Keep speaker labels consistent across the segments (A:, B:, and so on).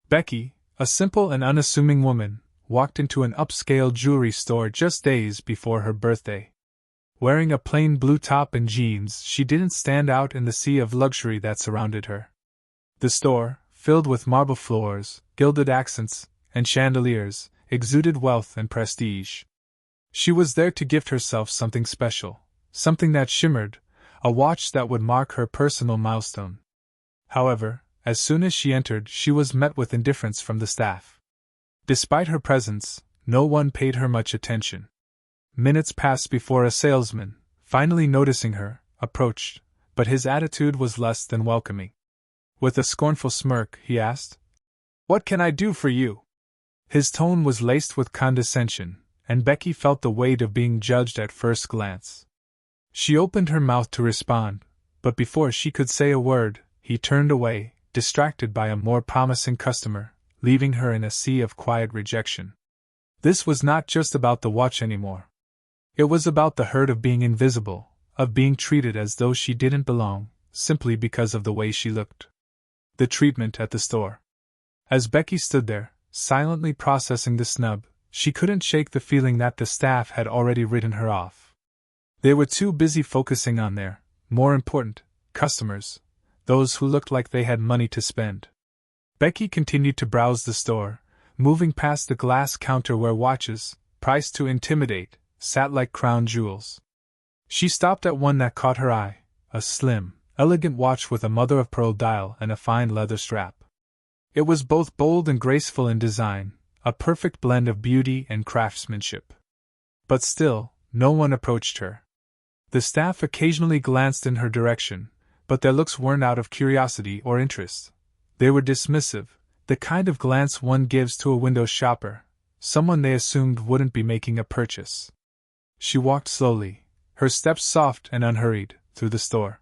A: Becky, a simple and unassuming woman, walked into an upscale jewelry store just days before her birthday. Wearing a plain blue top and jeans, she didn't stand out in the sea of luxury that surrounded her. The store, filled with marble floors, gilded accents, and chandeliers, exuded wealth and prestige. She was there to gift herself something special, something that shimmered, a watch that would mark her personal milestone. However, as soon as she entered, she was met with indifference from the staff. Despite her presence, no one paid her much attention. Minutes passed before a salesman, finally noticing her, approached, but his attitude was less than welcoming. With a scornful smirk, he asked, "What can I do for you?" His tone was laced with condescension, and Becky felt the weight of being judged at first glance. She opened her mouth to respond, but before she could say a word, he turned away, distracted by a more promising customer, leaving her in a sea of quiet rejection. This was not just about the watch anymore. It was about the hurt of being invisible, of being treated as though she didn't belong, simply because of the way she looked. The treatment at the store. As Becky stood there, silently processing the snub, she couldn't shake the feeling that the staff had already written her off. They were too busy focusing on their, more important, customers, those who looked like they had money to spend. Becky continued to browse the store, moving past the glass counter where watches, priced to intimidate, sat like crown jewels. She stopped at one that caught her eye, a slim, elegant watch with a mother-of-pearl dial and a fine leather strap. It was both bold and graceful in design, a perfect blend of beauty and craftsmanship. But still, no one approached her. The staff occasionally glanced in her direction, but their looks weren't out of curiosity or interest. They were dismissive, the kind of glance one gives to a window shopper, someone they assumed wouldn't be making a purchase. She walked slowly, her steps soft and unhurried, through the store.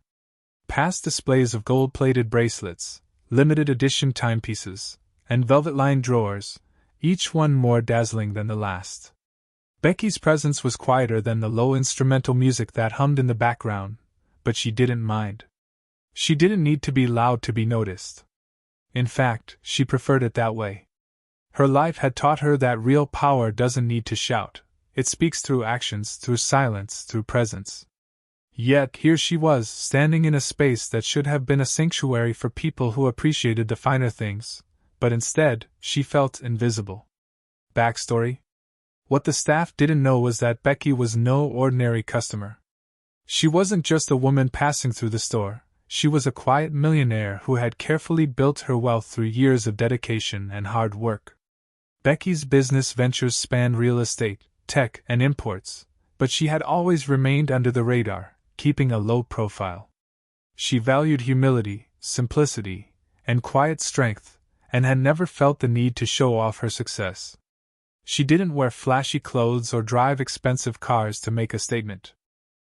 A: Past displays of gold-plated bracelets, limited edition timepieces, and velvet-lined drawers, each one more dazzling than the last. Becky's presence was quieter than the low instrumental music that hummed in the background, but she didn't mind. She didn't need to be loud to be noticed. In fact, she preferred it that way. Her life had taught her that real power doesn't need to shout. It speaks through actions, through silence, through presence. Yet here she was, standing in a space that should have been a sanctuary for people who appreciated the finer things, but instead, she felt invisible. Backstory? What the staff didn't know was that Becky was no ordinary customer. She wasn't just a woman passing through the store. She was a quiet millionaire who had carefully built her wealth through years of dedication and hard work. Becky's business ventures spanned real estate, tech, and imports, but she had always remained under the radar, keeping a low profile. She valued humility, simplicity, and quiet strength, and had never felt the need to show off her success. She didn't wear flashy clothes or drive expensive cars to make a statement.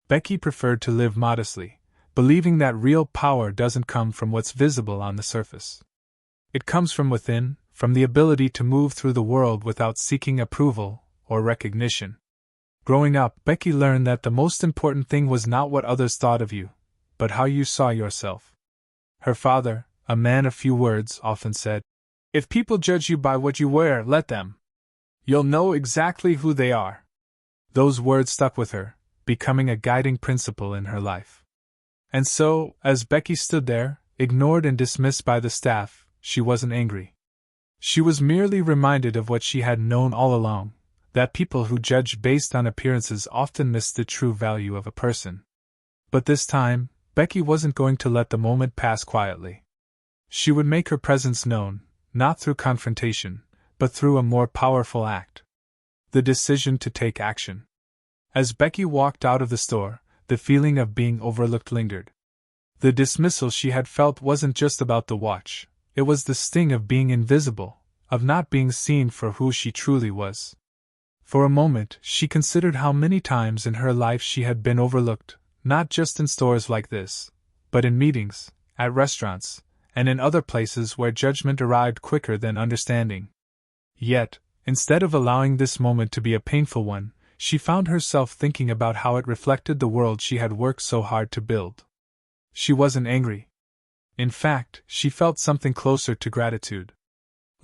A: Becky preferred to live modestly, believing that real power doesn't come from what's visible on the surface. It comes from within, from the ability to move through the world without seeking approval or recognition. Growing up, Becky learned that the most important thing was not what others thought of you, but how you saw yourself. Her father, a man of few words, often said, "If people judge you by what you wear, let them. You'll know exactly who they are." Those words stuck with her, becoming a guiding principle in her life. And so, as Becky stood there, ignored and dismissed by the staff, she wasn't angry. She was merely reminded of what she had known all along, that people who judge based on appearances often miss the true value of a person. But this time, Becky wasn't going to let the moment pass quietly. She would make her presence known, not through confrontation, but through a more powerful act. The decision to take action. As Becky walked out of the store, the feeling of being overlooked lingered. The dismissal she had felt wasn't just about the watch, it was the sting of being invisible, of not being seen for who she truly was. For a moment, she considered how many times in her life she had been overlooked, not just in stores like this, but in meetings, at restaurants, and in other places where judgment arrived quicker than understanding. Yet, instead of allowing this moment to be a painful one, she found herself thinking about how it reflected the world she had worked so hard to build. She wasn't angry. In fact, she felt something closer to gratitude.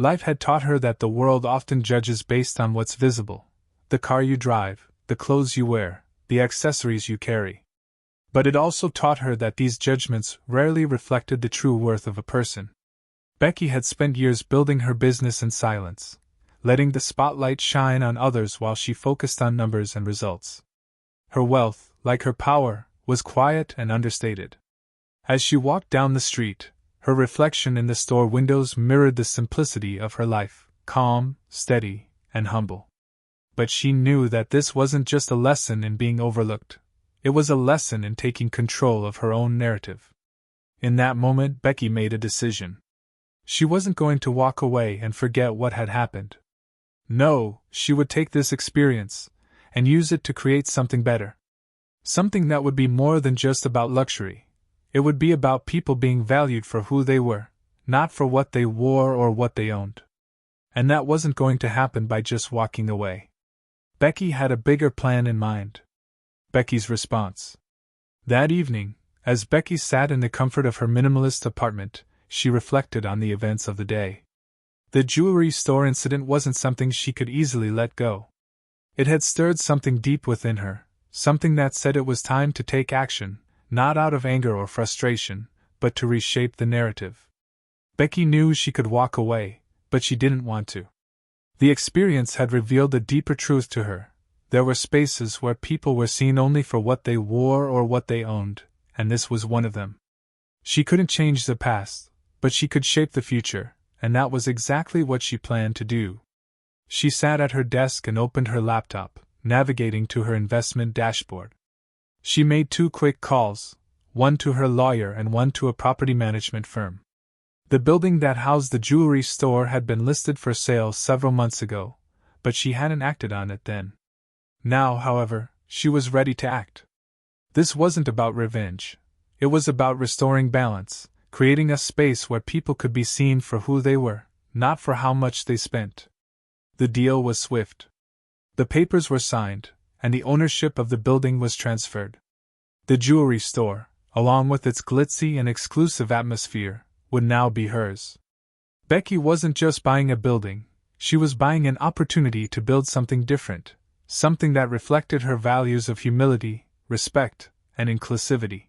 A: Life had taught her that the world often judges based on what's visible: the car you drive, the clothes you wear, the accessories you carry. But it also taught her that these judgments rarely reflected the true worth of a person. Becky had spent years building her business in silence, letting the spotlight shine on others while she focused on numbers and results. Her wealth, like her power, was quiet and understated. As she walked down the street, her reflection in the store windows mirrored the simplicity of her life, calm, steady, and humble. But she knew that this wasn't just a lesson in being overlooked. It was a lesson in taking control of her own narrative. In that moment, Becky made a decision. She wasn't going to walk away and forget what had happened. No, she would take this experience and use it to create something better. Something that would be more than just about luxury. It would be about people being valued for who they were, not for what they wore or what they owned. And that wasn't going to happen by just walking away. Becky had a bigger plan in mind. Becky's response. That evening, as Becky sat in the comfort of her minimalist apartment, she reflected on the events of the day. The jewelry store incident wasn't something she could easily let go. It had stirred something deep within her, something that said it was time to take action, not out of anger or frustration, but to reshape the narrative. Becky knew she could walk away, but she didn't want to. The experience had revealed a deeper truth to her. There were spaces where people were seen only for what they wore or what they owned, and this was one of them. She couldn't change the past, but she could shape the future, and that was exactly what she planned to do. She sat at her desk and opened her laptop, navigating to her investment dashboard. She made 2 quick calls, one to her lawyer and one to a property management firm. The building that housed the jewelry store had been listed for sale several months ago, but she hadn't acted on it then. Now, however, she was ready to act. This wasn't about revenge. It was about restoring balance, creating a space where people could be seen for who they were, not for how much they spent. The deal was swift. The papers were signed, and the ownership of the building was transferred. The jewelry store, along with its glitzy and exclusive atmosphere, would now be hers. Becky wasn't just buying a building, she was buying an opportunity to build something different, something that reflected her values of humility, respect, and inclusivity.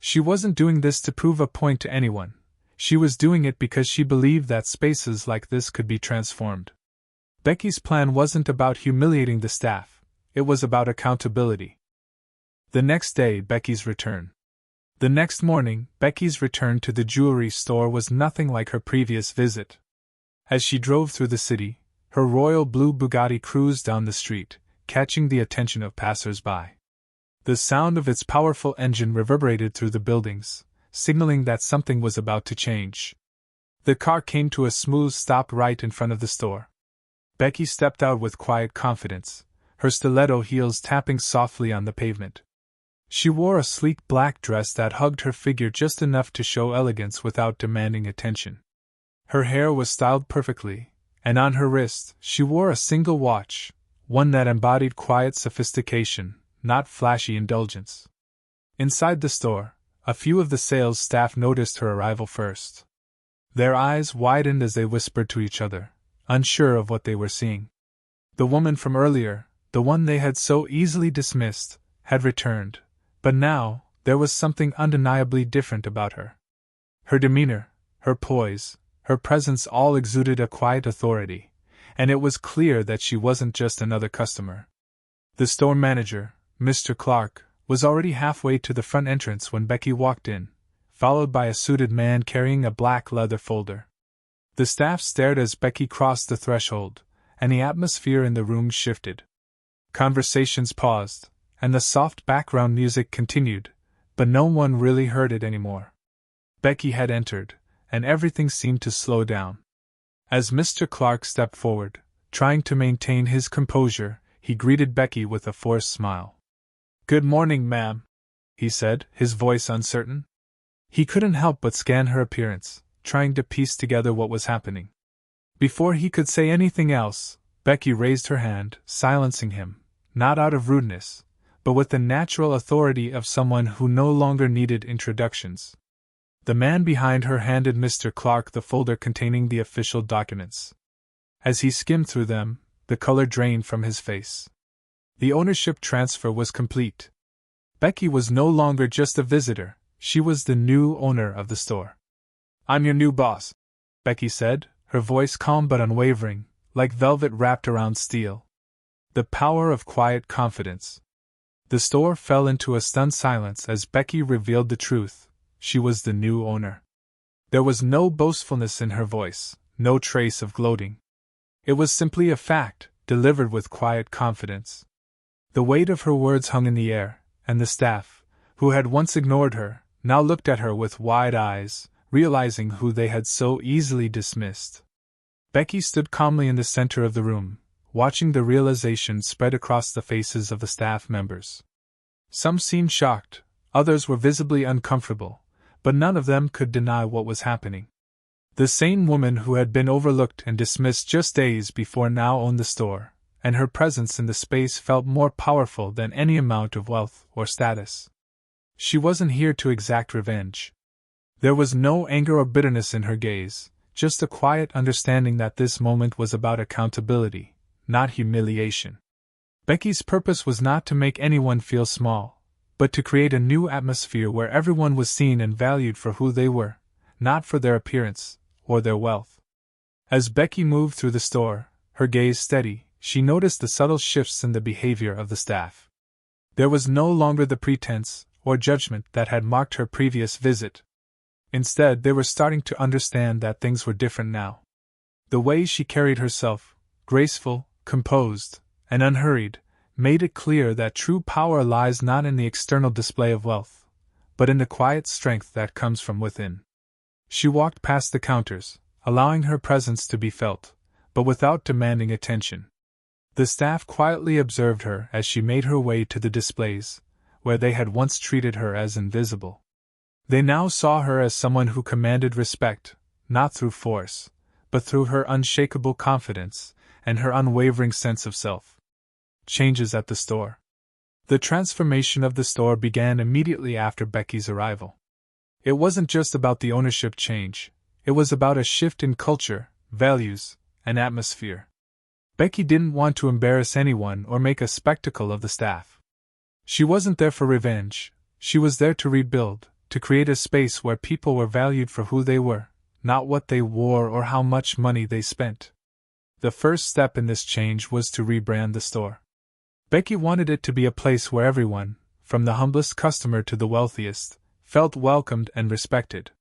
A: She wasn't doing this to prove a point to anyone. She was doing it because she believed that spaces like this could be transformed. Becky's plan wasn't about humiliating the staff, it was about accountability. The next day, Becky's return. The next morning, Becky's return to the jewelry store was nothing like her previous visit. As she drove through the city, her royal blue Bugatti cruised down the street, catching the attention of passers-by. The sound of its powerful engine reverberated through the buildings, signaling that something was about to change. The car came to a smooth stop right in front of the store. Becky stepped out with quiet confidence, her stiletto heels tapping softly on the pavement. She wore a sleek black dress that hugged her figure just enough to show elegance without demanding attention. Her hair was styled perfectly, and on her wrist she wore a single watch, one that embodied quiet sophistication, not flashy indulgence. Inside the store, a few of the sales staff noticed her arrival first. Their eyes widened as they whispered to each other, unsure of what they were seeing. The woman from earlier, the one they had so easily dismissed, had returned, but now there was something undeniably different about her. Her demeanor, her poise, her presence all exuded a quiet authority, and it was clear that she wasn't just another customer. The store manager, Mr. Clark, was already halfway to the front entrance when Becky walked in, followed by a suited man carrying a black leather folder. The staff stared as Becky crossed the threshold, and the atmosphere in the room shifted. Conversations paused, and the soft background music continued, but no one really heard it anymore. Becky had entered, and everything seemed to slow down. As Mr. Clark stepped forward, trying to maintain his composure, he greeted Becky with a forced smile. "Good morning, ma'am," he said, his voice uncertain. He couldn't help but scan her appearance, trying to piece together what was happening. Before he could say anything else, Becky raised her hand, silencing him, not out of rudeness, but with the natural authority of someone who no longer needed introductions. The man behind her handed Mr. Clark the folder containing the official documents. As he skimmed through them, the color drained from his face. The ownership transfer was complete. Becky was no longer just a visitor, she was the new owner of the store. "I'm your new boss," Becky said, her voice calm but unwavering, like velvet wrapped around steel. The power of quiet confidence. The store fell into a stunned silence as Becky revealed the truth. She was the new owner. There was no boastfulness in her voice, no trace of gloating. It was simply a fact, delivered with quiet confidence. The weight of her words hung in the air, and the staff, who had once ignored her, now looked at her with wide eyes, realizing who they had so easily dismissed. Becky stood calmly in the center of the room, watching the realization spread across the faces of the staff members. Some seemed shocked, others were visibly uncomfortable, but none of them could deny what was happening. The same woman who had been overlooked and dismissed just days before now owned the store, and her presence in the space felt more powerful than any amount of wealth or status. She wasn't here to exact revenge. There was no anger or bitterness in her gaze, just a quiet understanding that this moment was about accountability, not humiliation. Becky's purpose was not to make anyone feel small, but to create a new atmosphere where everyone was seen and valued for who they were, not for their appearance or their wealth. As Becky moved through the store, her gaze steady, she noticed the subtle shifts in the behavior of the staff. There was no longer the pretense or judgment that had marked her previous visit. Instead, they were starting to understand that things were different now. The way she carried herself, graceful, composed, and unhurried, made it clear that true power lies not in the external display of wealth, but in the quiet strength that comes from within. She walked past the counters, allowing her presence to be felt, but without demanding attention. The staff quietly observed her as she made her way to the displays, where they had once treated her as invisible. They now saw her as someone who commanded respect, not through force, but through her unshakable confidence and her unwavering sense of self. Changes at the store. The transformation of the store began immediately after Becky's arrival. It wasn't just about the ownership change, it was about a shift in culture, values, and atmosphere. Becky didn't want to embarrass anyone or make a spectacle of the staff. She wasn't there for revenge, she was there to rebuild, to create a space where people were valued for who they were, not what they wore or how much money they spent. The first step in this change was to rebrand the store. Becky wanted it to be a place where everyone, from the humblest customer to the wealthiest, felt welcomed and respected.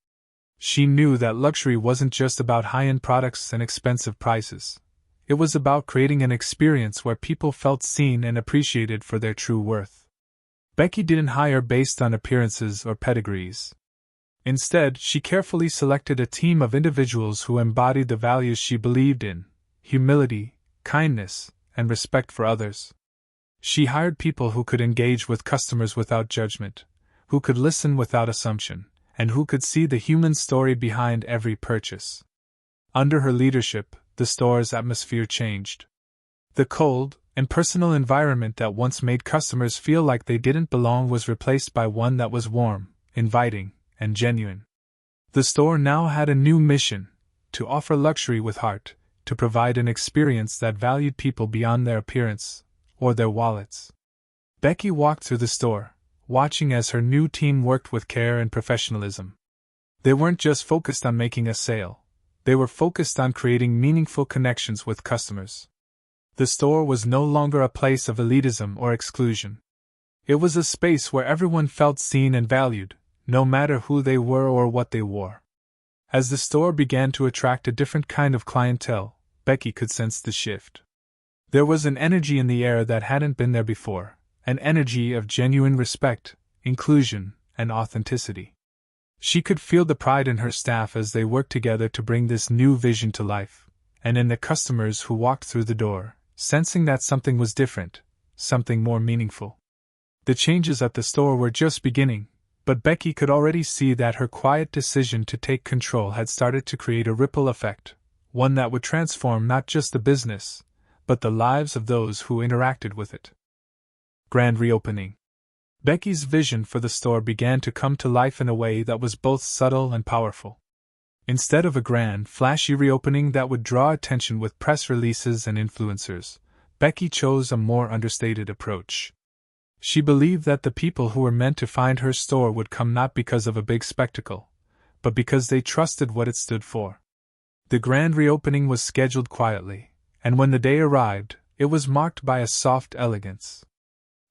A: She knew that luxury wasn't just about high-end products and expensive prices. It was about creating an experience where people felt seen and appreciated for their true worth. Becky didn't hire based on appearances or pedigrees. Instead, she carefully selected a team of individuals who embodied the values she believed in: humility, kindness, and respect for others. She hired people who could engage with customers without judgment, who could listen without assumption, and who could see the human story behind every purchase. Under her leadership, the store's atmosphere changed. The cold, impersonal environment that once made customers feel like they didn't belong was replaced by one that was warm, inviting, and genuine. The store now had a new mission: to offer luxury with heart, to provide an experience that valued people beyond their appearance or their wallets. Becky walked through the store, watching as her new team worked with care and professionalism. They weren't just focused on making a sale, they were focused on creating meaningful connections with customers. The store was no longer a place of elitism or exclusion. It was a space where everyone felt seen and valued, no matter who they were or what they wore. As the store began to attract a different kind of clientele, Becky could sense the shift. There was an energy in the air that hadn't been there before, an energy of genuine respect, inclusion, and authenticity. She could feel the pride in her staff as they worked together to bring this new vision to life, and in the customers who walked through the door, sensing that something was different, something more meaningful. The changes at the store were just beginning, but Becky could already see that her quiet decision to take control had started to create a ripple effect, one that would transform not just the business, but the lives of those who interacted with it. Grand reopening. Becky's vision for the store began to come to life in a way that was both subtle and powerful. Instead of a grand, flashy reopening that would draw attention with press releases and influencers, Becky chose a more understated approach. She believed that the people who were meant to find her store would come not because of a big spectacle, but because they trusted what it stood for. The grand reopening was scheduled quietly, and when the day arrived, it was marked by a soft elegance.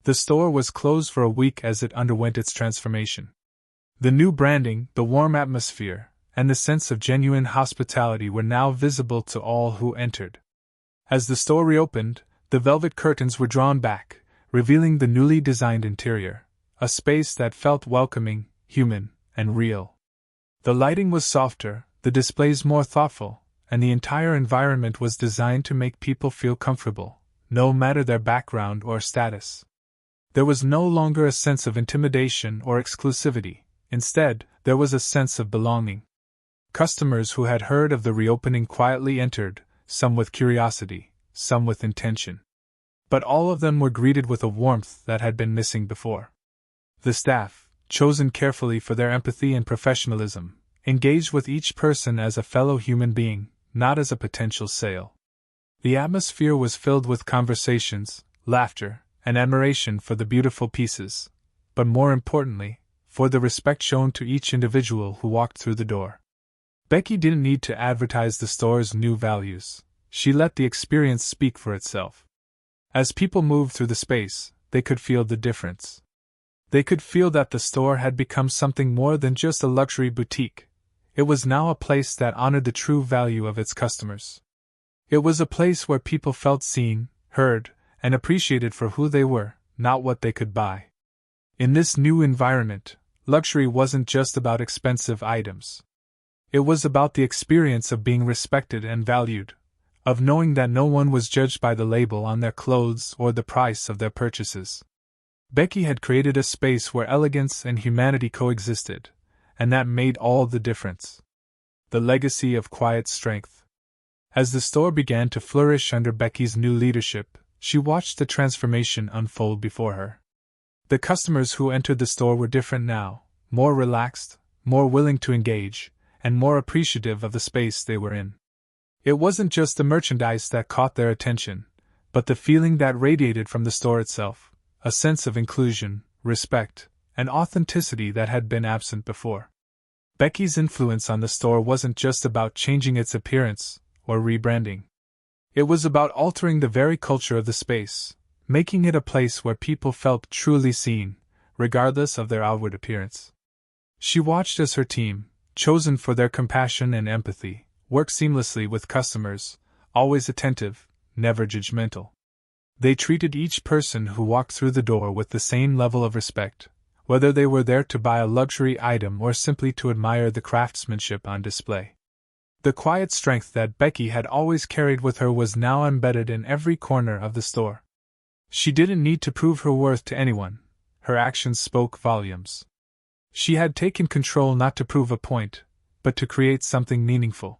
A: The store was closed for a week as it underwent its transformation. The new branding, the warm atmosphere, and the sense of genuine hospitality were now visible to all who entered. As the store reopened, the velvet curtains were drawn back, revealing the newly designed interior, a space that felt welcoming, human, and real. The lighting was softer, the displays more thoughtful, and the entire environment was designed to make people feel comfortable, no matter their background or status. There was no longer a sense of intimidation or exclusivity. Instead, there was a sense of belonging. Customers who had heard of the reopening quietly entered, some with curiosity, some with intention. But all of them were greeted with a warmth that had been missing before. The staff, chosen carefully for their empathy and professionalism, engaged with each person as a fellow human being, not as a potential sale. The atmosphere was filled with conversations, laughter, and admiration for the beautiful pieces, but more importantly, for the respect shown to each individual who walked through the door. Becky didn't need to advertise the store's new values. She let the experience speak for itself. As people moved through the space, they could feel the difference. They could feel that the store had become something more than just a luxury boutique. It was now a place that honored the true value of its customers. It was a place where people felt seen, heard, and appreciated for who they were, not what they could buy. In this new environment, luxury wasn't just about expensive items. It was about the experience of being respected and valued, of knowing that no one was judged by the label on their clothes or the price of their purchases. Becky had created a space where elegance and humanity coexisted, and that made all the difference. The legacy of quiet strength. As the store began to flourish under Becky's new leadership, she watched the transformation unfold before her. The customers who entered the store were different now, more relaxed, more willing to engage, and more appreciative of the space they were in. It wasn't just the merchandise that caught their attention, but the feeling that radiated from the store itself, a sense of inclusion, respect, and authenticity that had been absent before. Becky's influence on the store wasn't just about changing its appearance or rebranding. It was about altering the very culture of the space, making it a place where people felt truly seen, regardless of their outward appearance. She watched as her team, chosen for their compassion and empathy, worked seamlessly with customers, always attentive, never judgmental. They treated each person who walked through the door with the same level of respect, whether they were there to buy a luxury item or simply to admire the craftsmanship on display. The quiet strength that Becky had always carried with her was now embedded in every corner of the store. She didn't need to prove her worth to anyone. Her actions spoke volumes. She had taken control not to prove a point, but to create something meaningful.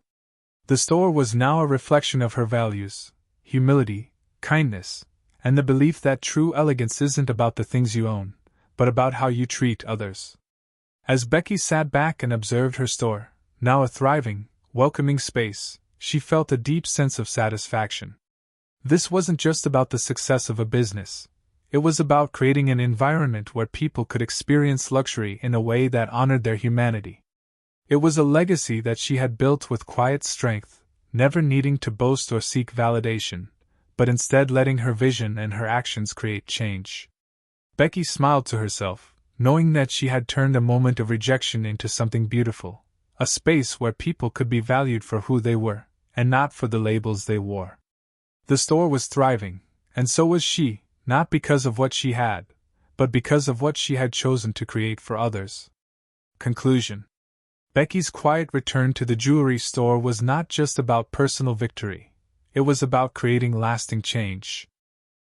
A: The store was now a reflection of her values: humility, kindness, and the belief that true elegance isn't about the things you own, but about how you treat others. As Becky sat back and observed her store, now a thriving, welcoming space, she felt a deep sense of satisfaction. This wasn't just about the success of a business. It was about creating an environment where people could experience luxury in a way that honored their humanity. It was a legacy that she had built with quiet strength, never needing to boast or seek validation, but instead letting her vision and her actions create change. Becky smiled to herself, knowing that she had turned a moment of rejection into something beautiful, a space where people could be valued for who they were, and not for the labels they wore. The store was thriving, and so was she, not because of what she had, but because of what she had chosen to create for others. Conclusion. Becky's quiet return to the jewelry store was not just about personal victory, it was about creating lasting change.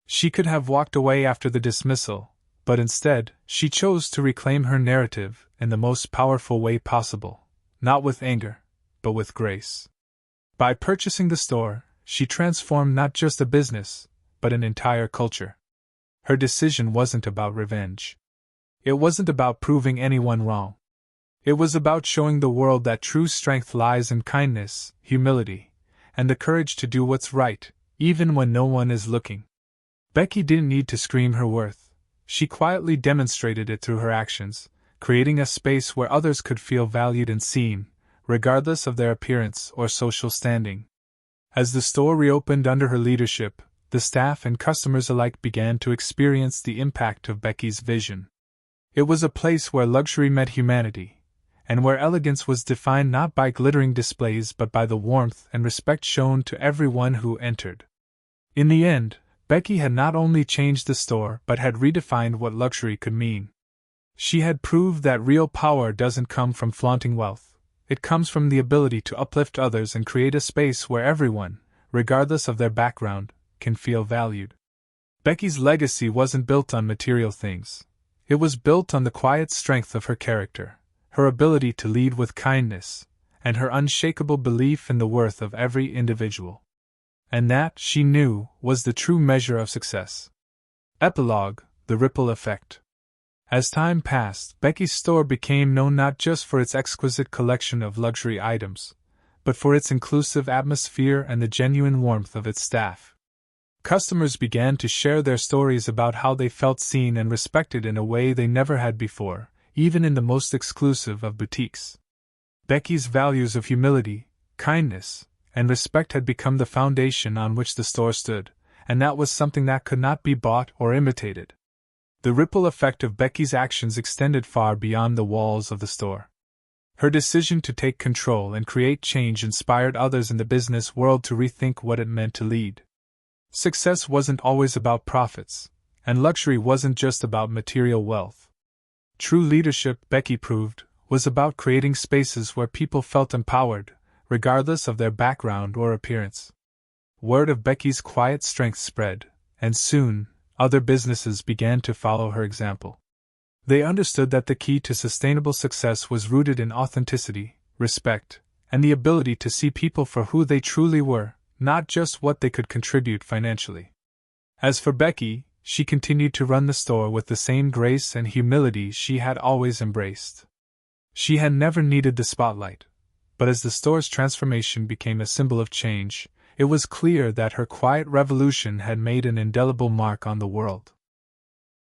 A: She could have walked away after the dismissal, but instead, she chose to reclaim her narrative in the most powerful way possible, not with anger, but with grace. By purchasing the store, she transformed not just a business, but an entire culture. Her decision wasn't about revenge. It wasn't about proving anyone wrong. It was about showing the world that true strength lies in kindness, humility, and the courage to do what's right, even when no one is looking. Becky didn't need to scream her worth. She quietly demonstrated it through her actions, creating a space where others could feel valued and seen, regardless of their appearance or social standing. As the store reopened under her leadership, the staff and customers alike began to experience the impact of Becky's vision. It was a place where luxury met humanity, and where elegance was defined not by glittering displays but by the warmth and respect shown to everyone who entered. In the end, Becky had not only changed the store but had redefined what luxury could mean. She had proved that real power doesn't come from flaunting wealth. It comes from the ability to uplift others and create a space where everyone, regardless of their background, can feel valued. Becky's legacy wasn't built on material things. It was built on the quiet strength of her character, her ability to lead with kindness, and her unshakable belief in the worth of every individual. And that, she knew, was the true measure of success. Epilogue: The Ripple Effect. As time passed, Becky's store became known not just for its exquisite collection of luxury items, but for its inclusive atmosphere and the genuine warmth of its staff. Customers began to share their stories about how they felt seen and respected in a way they never had before, even in the most exclusive of boutiques. Becky's values of humility, kindness, and respect had become the foundation on which the store stood, and that was something that could not be bought or imitated. The ripple effect of Becky's actions extended far beyond the walls of the store. Her decision to take control and create change inspired others in the business world to rethink what it meant to lead. Success wasn't always about profits, and luxury wasn't just about material wealth. True leadership, Becky proved, was about creating spaces where people felt empowered, regardless of their background or appearance. Word of Becky's quiet strength spread, and soon, other businesses began to follow her example. They understood that the key to sustainable success was rooted in authenticity, respect, and the ability to see people for who they truly were, not just what they could contribute financially. As for Becky, she continued to run the store with the same grace and humility she had always embraced. She had never needed the spotlight, but as the store's transformation became a symbol of change, it was clear that her quiet revolution had made an indelible mark on the world.